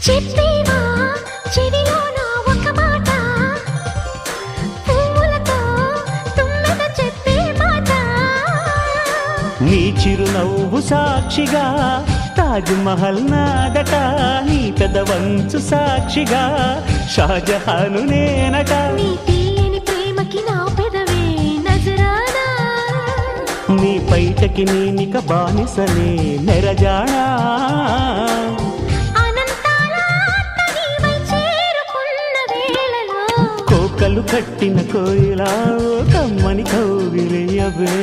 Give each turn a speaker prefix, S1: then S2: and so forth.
S1: చెప్పేవా చెవిలోన ఒక మాట, పువ్వులతో తుమ్మెద చెప్పే మాట.
S2: నీ చిరునవ్వు సాక్షిగా తాజ్ మహల్ నాదట, నీ పెదవంచు సాక్షిగా షాజహాను నేనట.
S1: నీ తీయని ప్రేమకి నా పెదవే నజరానా,
S2: నీ బయటకి నేనిక బానిసనే నెరజానా.
S1: అనంతాల ఆత్మ నీవై చేరుకున్న వేళలో,
S2: కోకలు కట్టిన కోయిలా కమ్మని కౌగిలియవే.